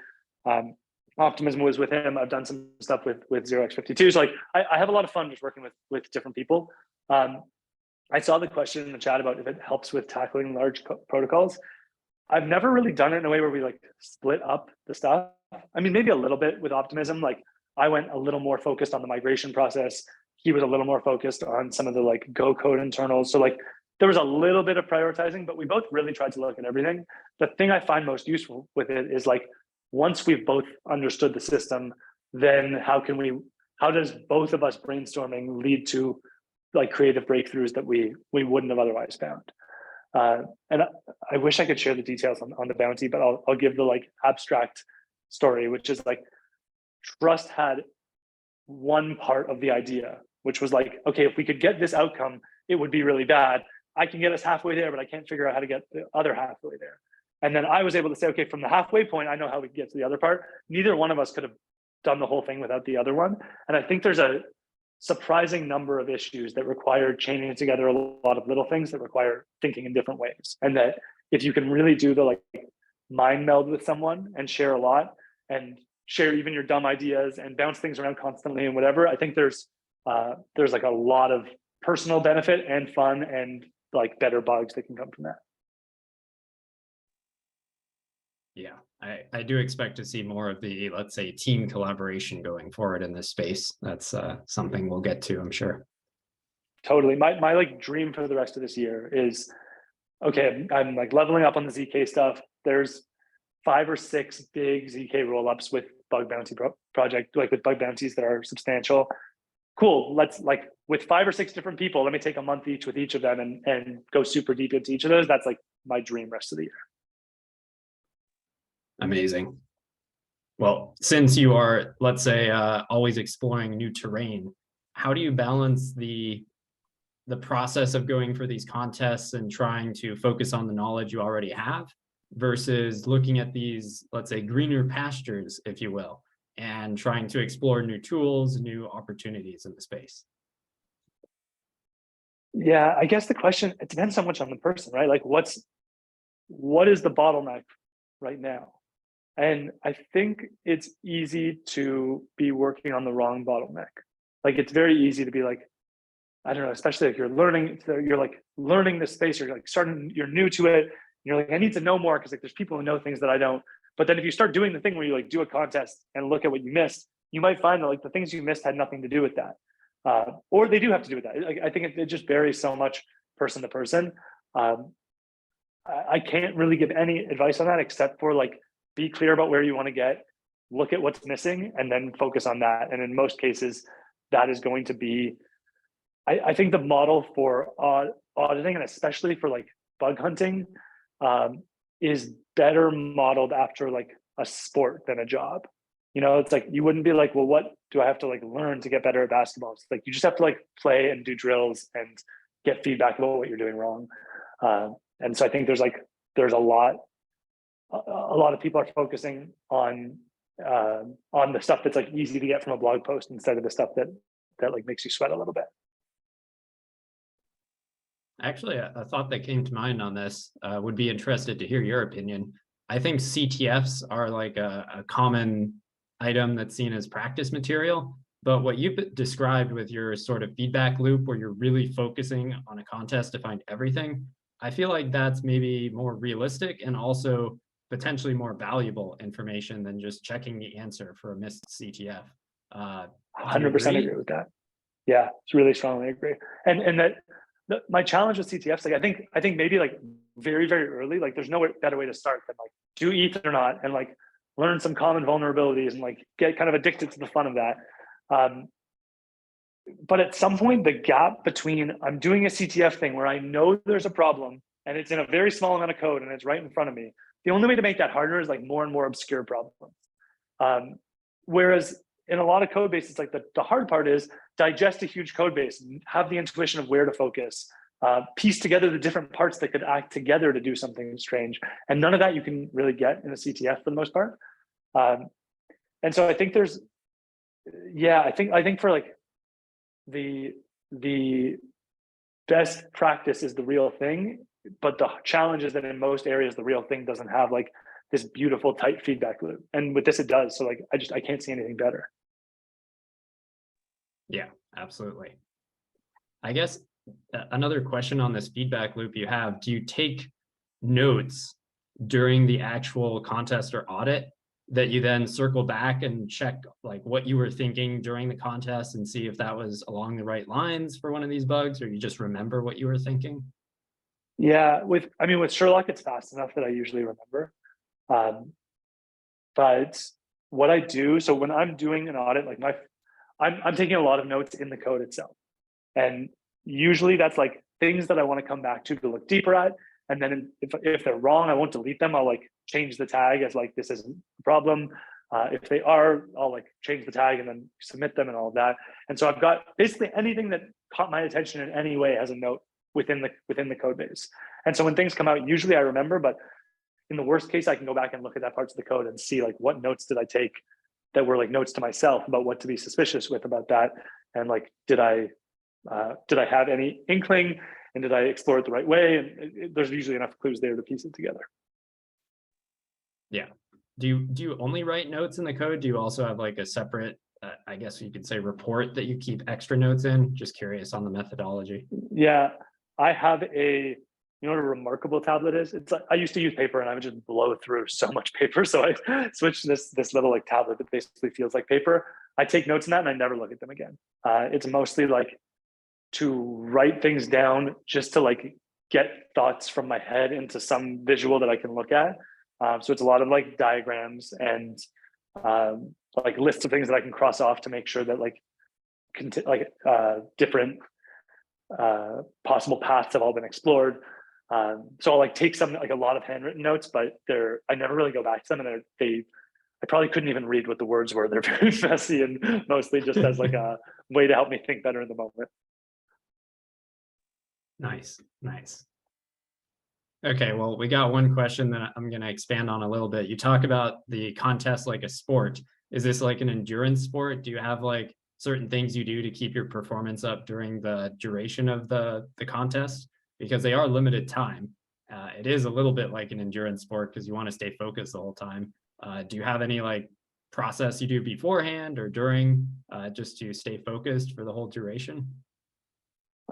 Optimism was with him. I've done some stuff with 0x52. So like I have a lot of fun just working with different people. I saw the question in the chat about if it helps with tackling large protocols. I've never really done it in a way where we like split up the stuff. I mean, maybe a little bit with Optimism. Like I went a little more focused on the migration process. He was a little more focused on some of the like Go code internals. So like there was a little bit of prioritizing, but we both really tried to look at everything. The thing I find most useful with it is like, once we've both understood the system, then how does both of us brainstorming lead to like creative breakthroughs that we wouldn't have otherwise found? And I wish I could share the details on the bounty, but I'll give the like abstract story, which is like, Trust had one part of the idea, which was like, okay, if we could get this outcome, it would be really bad. I can get us halfway there, but I can't figure out how to get the other halfway there. And then I was able to say, okay, from the halfway point, I know how we can get to the other part. Neither one of us could have done the whole thing without the other one. And I think there's a surprising number of issues that require chaining together a lot of little things that require thinking in different ways. And that if you can really do the like mind meld with someone and share a lot and share even your dumb ideas and bounce things around constantly and whatever, I think there's like a lot of personal benefit and fun and like better bugs that can come from that. Yeah, I do expect to see more of the, let's say, team collaboration going forward in this space. That's something we'll get to, I'm sure. Totally. My like dream for the rest of this year is, okay, I'm like leveling up on the ZK stuff. There's 5 or 6 big ZK rollups with bug bounty project, like with bug bounties that are substantial. Cool. Let's like with 5 or 6 different people, let me take a month each with each of them and go super deep into each of those. That's like my dream rest of the year. Amazing. Well, since you are, let's say, always exploring new terrain, how do you balance the process of going for these contests and trying to focus on the knowledge you already have versus looking at these, let's say, greener pastures, if you will, and trying to explore new tools, new opportunities in the space? Yeah, I guess the question, it depends so much on the person, right? Like what is the bottleneck right now? And I think it's easy to be working on the wrong bottleneck. Like it's very easy to be like, I don't know, especially if you're like learning this space, you're like you're new to it. You're like, I need to know more because like there's people who know things that I don't. But then if you start doing the thing where you like do a contest and look at what you missed, you might find that like the things you missed had nothing to do with that. Or they do have to do with that. I think it just varies so much person to person. Um, I can't really give any advice on that except for like be clear about where you want to get, look at what's missing, and then focus on that. And in most cases, that is going to be, I think the model for auditing, and especially for like bug hunting, is better modeled after like a sport than a job. You know, it's like you wouldn't be like, well, what do I have to like learn to get better at basketball? It's like you just have to like play and do drills and get feedback about what you're doing wrong. And so I think there's a lot of people are focusing on the stuff that's like easy to get from a blog post instead of the stuff that like makes you sweat a little bit. Actually, a thought that came to mind on this, would be interested to hear your opinion. I think CTFs are like a common item that's seen as practice material, but what you've described with your sort of feedback loop where you're really focusing on a contest to find everything, I feel like that's maybe more realistic and also potentially more valuable information than just checking the answer for a missed CTF. Do you 100% agree? agree with that. Yeah, it's really strongly agree. And that my challenge with CTFs, like I think maybe like very, very early, like there's no better way to start than like do ETH or not and like learn some common vulnerabilities and like get kind of addicted to the fun of that. But at some point, the gap between I'm doing a CTF thing where I know there's a problem and it's in a very small amount of code and it's right in front of me, the only way to make that harder is like more and more obscure problems. Whereas in a lot of code bases, like the hard part is digest a huge code base, have the intuition of where to focus, piece together the different parts that could act together to do something strange. And none of that you can really get in a CTF for the most part. And so I think I think for like the best practice is the real thing, but the challenge is that in most areas, the real thing doesn't have like this beautiful tight feedback loop. And with this, it does. So like, I can't see anything better. Yeah, absolutely. I guess another question on this feedback loop you have, do you take notes during the actual contest or audit that you then circle back and check like what you were thinking during the contest and see if that was along the right lines for one of these bugs, or you just remember what you were thinking? Yeah, with Sherlock, it's fast enough that I usually remember. But what I do, so when I'm doing an audit, like I'm taking a lot of notes in the code itself. And usually that's like things that I want to come back to look deeper at. And then if they're wrong, I won't delete them. I'll like change the tag as like, this isn't a problem. If they are, I'll like change the tag and then submit them and all of that. And so I've got basically anything that caught my attention in any way has a note within the code base. And so when things come out, usually I remember, but in the worst case, I can go back and look at that parts of the code and see like what notes did I take that were like notes to myself about what to be suspicious with about that. And like, did I have any inkling and did I explore it the right way? And there's usually enough clues there to piece it together. Yeah. Do you only write notes in the code? Do you also have like a separate, I guess you could say, report that you keep extra notes in? Just curious on the methodology. Yeah, I have you know what a remarkable tablet is? It's like I used to use paper and I would just blow through so much paper. So I switched this little like tablet that basically feels like paper. I take notes in that and I never look at them again. It's mostly like to write things down just to like get thoughts from my head into some visual that I can look at. So it's a lot of like diagrams and like lists of things that I can cross off to make sure that like different possible paths have all been explored. So I'll like take some like a lot of handwritten notes, but I never really go back to them, and I probably couldn't even read what the words were. They're very messy and mostly just as like a way to help me think better in the moment. Nice. Okay, well, we got one question that I'm going to expand on a little bit. You talk about the contest like a sport. Is this like an endurance sport? Do you have like certain things you do to keep your performance up during the duration of the contest? Because they are limited time. It is a little bit like an endurance sport because you want to stay focused the whole time. Do you have any like process you do beforehand or during just to stay focused for the whole duration?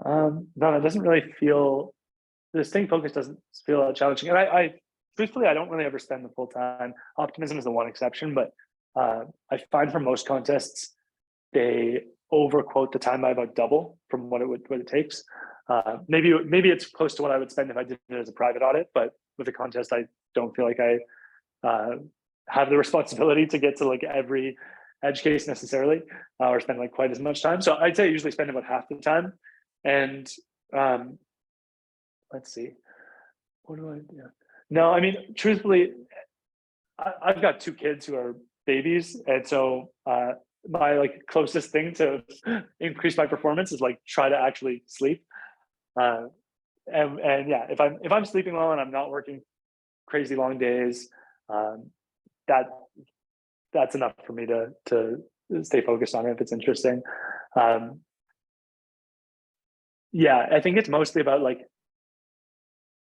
No, it doesn't really feel, the staying focused doesn't feel challenging. And I truthfully, I don't really ever spend the full time. Optimism is the one exception, but I find for most contests, they overquote the time by about double from what it takes. Maybe it's close to what I would spend if I did it as a private audit, but with a contest, I don't feel like I have the responsibility to get to like every edge case necessarily, or spend like quite as much time. So I'd say I usually spend about half the time. And let's see, what do I do? No, I mean, truthfully, I've got two kids who are babies, and so my like closest thing to increase my performance is like try to actually sleep. Uh, and yeah, if I'm sleeping well and I'm not working crazy long days, um, that that's enough for me to stay focused on it if it's interesting. Um, yeah, I think it's mostly about like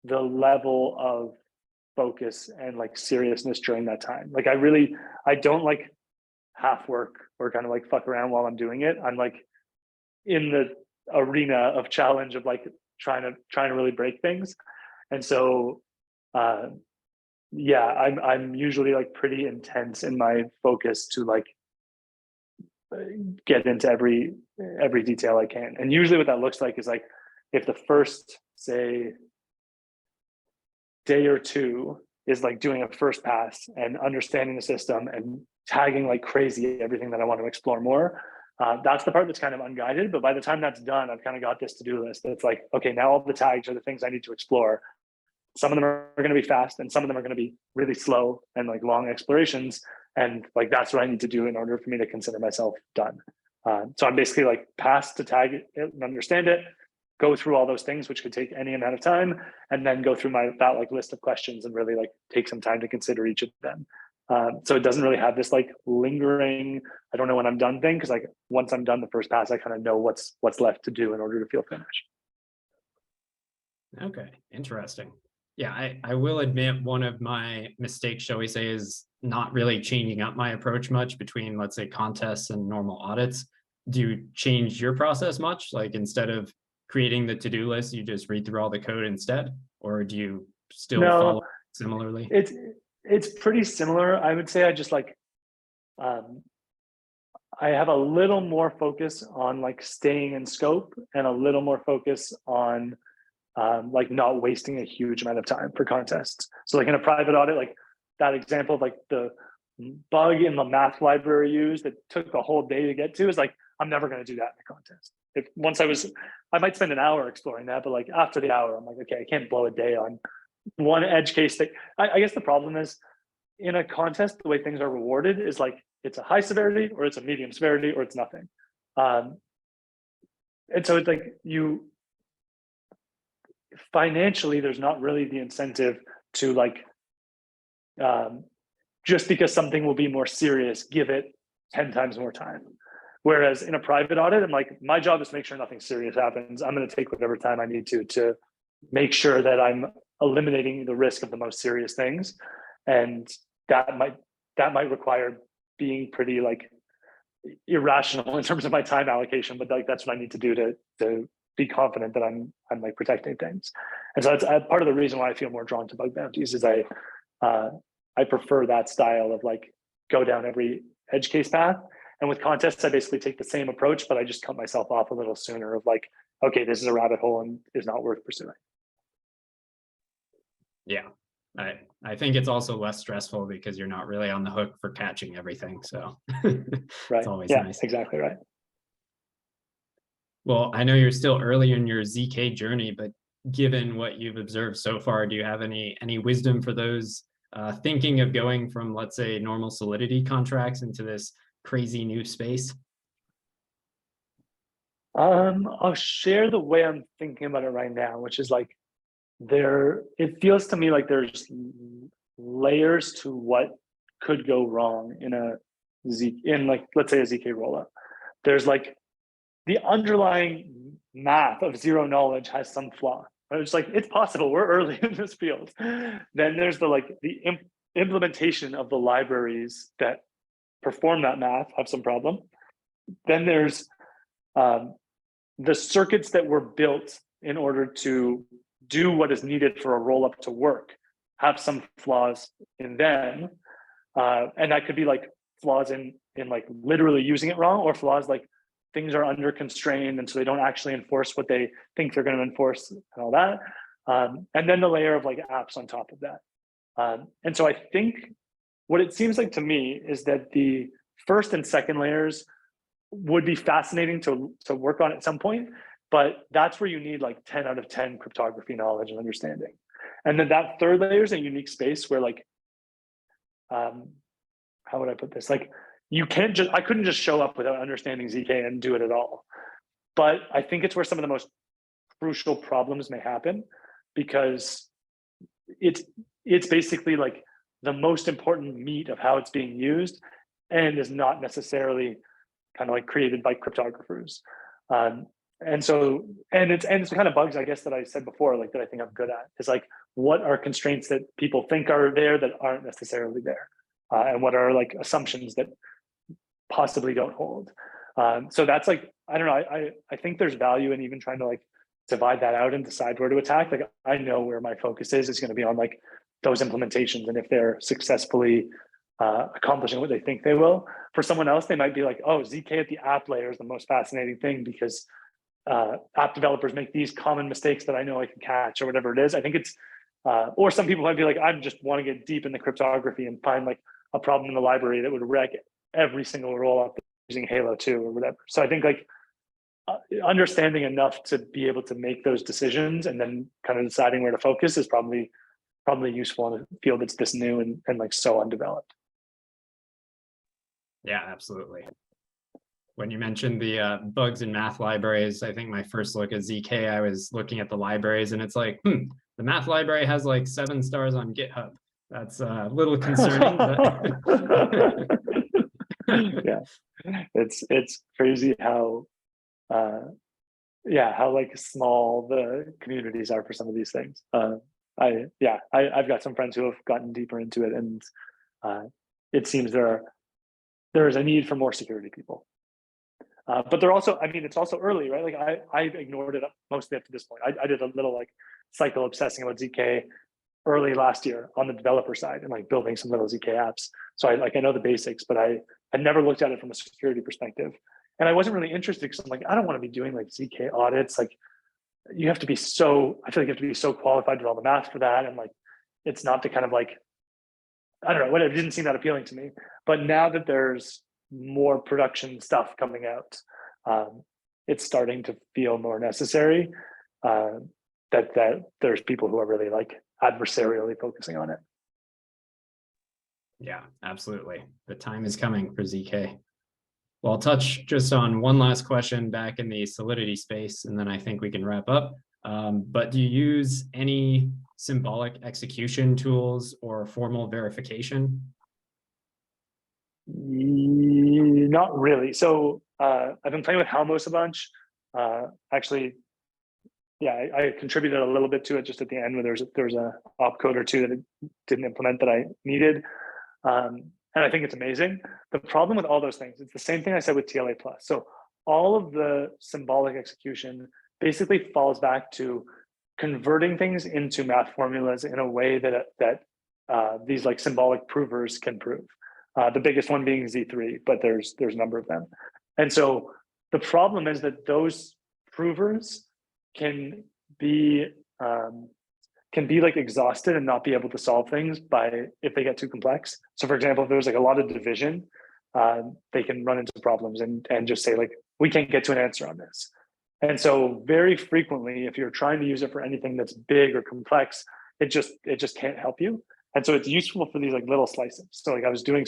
the level of focus and like seriousness during that time. Like I don't like half work or kind of like fuck around while I'm doing it. I'm like in the arena of challenge of like trying to really break things. And so uh yeah, I'm usually like pretty intense in my focus to like get into every detail I can. And usually what that looks like is like if the first say day or two is like doing a first pass and understanding the system and tagging like crazy everything that I want to explore more. That's the part that's kind of unguided. But by the time that's done, I've kind of got this to-do list that's like, okay, now all the tags are the things I need to explore. Some of them are going to be fast and some of them are going to be really slow and like long explorations. And like, that's what I need to do in order for me to consider myself done. So I'm basically like pass to tag it and understand it, go through all those things, which could take any amount of time, and then go through that like list of questions and really like take some time to consider each of them. So it doesn't really have this like lingering, I don't know when I'm done thing, because like once I'm done the first pass, I kind of know what's left to do in order to feel finished. Okay, interesting. Yeah, I will admit one of my mistakes, shall we say, is not really changing up my approach much between, let's say, contests and normal audits. Do you change your process much? Like instead of creating the to-do list, you just read through all the code instead? Or do you still follow No, similarly? it's pretty similar. I would say I just like um, I have a little more focus on like staying in scope and a little more focus on like not wasting a huge amount of time for contests. So like in a private audit, like that example of like the bug in the math library used that took a whole day to get to is like, I'm never going to do that in a contest. If once I might spend an hour exploring that, but like after the hour, I'm like, okay, I can't blow a day on one edge case that I guess the problem is in a contest, the way things are rewarded is like, it's a high severity or it's a medium severity or it's nothing. Um, and so it's like financially, there's not really the incentive to like, just because something will be more serious, give it 10 times more time. Whereas in a private audit, I'm like, my job is to make sure nothing serious happens. I'm going to take whatever time I need to make sure that I'm eliminating the risk of the most serious things. And that might require being pretty like irrational in terms of my time allocation, but like that's what I need to do to be confident that I'm like protecting things. And so that's part of the reason why I feel more drawn to bug bounties is I prefer that style of like go down every edge case path. And with contests, I basically take the same approach, but I just cut myself off a little sooner of like, okay, this is a rabbit hole and is not worth pursuing. Yeah. I think it's also less stressful because you're not really on the hook for catching everything. So it's Right. always Yeah, nice. exactly right. Well, I know you're still early in your ZK journey, but given what you've observed so far, do you have any wisdom for those thinking of going from, let's say, normal Solidity contracts into this crazy new space? I'll share the way I'm thinking about it right now, which is like it feels to me like there's layers to what could go wrong in like, let's say a ZK rollup. There's like the underlying math of zero knowledge has some flaw. Right? It's like, it's possible, we're early in this field. Then there's the implementation of the libraries that perform that math have some problem. Then there's the circuits that were built in order to do what is needed for a rollup to work have some flaws in them. And that could be like flaws in like literally using it wrong, or flaws like things are under constrained and so they don't actually enforce what they think they're going to enforce and all that. And then the layer of like apps on top of that. And so I think what it seems like to me is that the first and second layers would be fascinating to work on at some point, but that's where you need like 10 out of 10 cryptography knowledge and understanding. And then that third layer is a unique space where like, how would I put this? Like, I couldn't just show up without understanding ZK and do it at all. But I think it's where some of the most crucial problems may happen, because it's basically like the most important meat of how it's being used, and is not necessarily kind of like created by cryptographers. And it's the kind of bugs, I guess, that I said before, like that I think I'm good at, is like, what are constraints that people think are there that aren't necessarily there? And what are like assumptions that possibly don't hold? So that's like, I don't know, I think there's value in even trying to like divide that out and decide where to attack. Like, I know where my focus is going to be on like those implementations, and if they're successfully accomplishing what they think they will. For someone else, they might be like, oh, ZK at the app layer is the most fascinating thing because app developers make these common mistakes that I know I can catch, or whatever it is. I think it's, or some people might be like, I just want to get deep in the cryptography and find like a problem in the library that would wreck every single rollup using Halo 2 or whatever. So I think like understanding enough to be able to make those decisions and then kind of deciding where to focus is probably useful in a field that's this new and like so undeveloped. Yeah, absolutely. When you mentioned the bugs in math libraries, I think my first look at ZK, I was looking at the libraries and it's like, the math library has like 7 stars on GitHub. That's a little concerning. But Yeah, it's crazy how how like small the communities are for some of these things. I've got some friends who have gotten deeper into it, and it seems there is a need for more security people. But they're also, I mean, it's also early, right? Like I've ignored it mostly up to this point. I did a little like cycle obsessing about ZK early last year on the developer side and like building some little ZK apps. So I know the basics, but I had never looked at it from a security perspective. And I wasn't really interested because I'm like, I don't want to be doing like ZK audits. Like I feel like you have to be so qualified with all the math for that. And like, it's not the kind of like, I don't know, whatever, it didn't seem that appealing to me. But now that there's more production stuff coming out, it's starting to feel more necessary that there's people who are really like adversarially focusing on it. Yeah, absolutely. The time is coming for ZK. Well, I'll touch just on one last question back in the Solidity space, and then I think we can wrap up. But do you use any symbolic execution tools or formal verification? Not really. So I've been playing with Helmos a bunch. Actually, I contributed a little bit to it just at the end where there was a opcode or two that it didn't implement that I needed. And I think it's amazing. The problem with all those things, it's the same thing I said with TLA+. So all of the symbolic execution basically falls back to converting things into math formulas in a way that these like symbolic provers can prove. The biggest one being Z3, but there's a number of them. And so the problem is that those provers can be like exhausted and not be able to solve things if they get too complex. So for example, if there's like a lot of division, they can run into problems and just say like, we can't get to an answer on this. And so very frequently, if you're trying to use it for anything that's big or complex, it just can't help you. And so it's useful for these like little slices. So like I was doing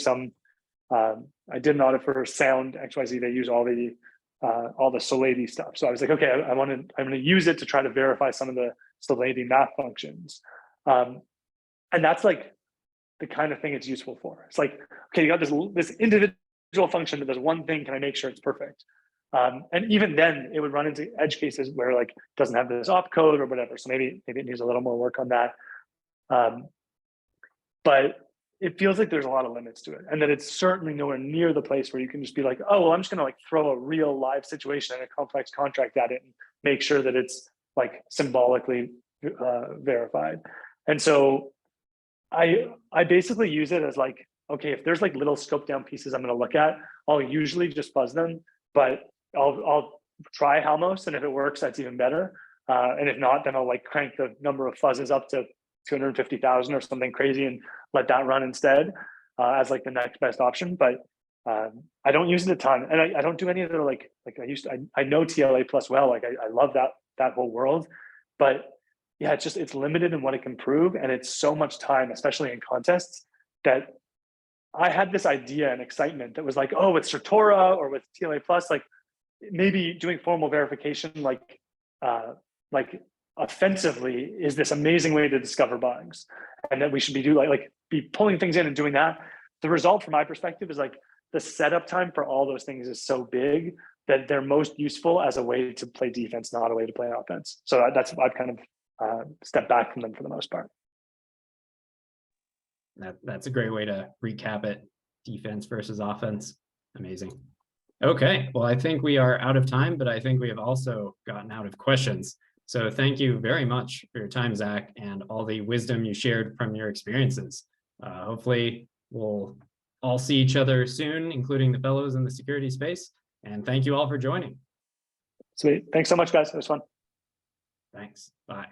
I did an audit for sound XYZ. They use all the Solidity stuff. So I was like, okay, I'm going to use it to try to verify some of the Selenium math functions. And that's like the kind of thing it's useful for. It's like, okay, you got this individual function that does one thing. Can I make sure it's perfect? And even then, it would run into edge cases where like it doesn't have this opcode or whatever. So maybe it needs a little more work on that. But it feels like there's a lot of limits to it, and that it's certainly nowhere near the place where you can just be like, oh, well, I'm just going to like throw a real live situation and a complex contract at it and make sure that it's like symbolically verified. And so I basically use it as like, okay, if there's like little scope down pieces I'm going to look at, I'll usually just fuzz them, but I'll try Halmos, and if it works, that's even better. And if not, then I'll like crank the number of fuzzes up to 250,000 or something crazy and let that run instead as like the next best option. But I don't use it a ton, and I don't do any of the like I used to. I know TLA plus well. Like I love that whole world, but yeah, it's limited in what it can prove, and it's so much time, especially in contests, that I had this idea and excitement that was like, oh, with Certora or with TLA plus, like maybe doing formal verification, like offensively is this amazing way to discover bugs, and that we should be be pulling things in and doing that. The result from my perspective is like the setup time for all those things is so big that they're most useful as a way to play defense, not a way to play offense. So that's I've kind of stepped back from them for the most part. That's a great way to recap it. Defense versus offense. Amazing. Okay, well, I think we are out of time, but I think we have also gotten out of questions. So thank you very much for your time, Zach, and all the wisdom you shared from your experiences. Hopefully we'll all see each other soon, including the fellows in the security space. And thank you all for joining. Sweet. Thanks so much, guys. It was fun. Thanks. Bye.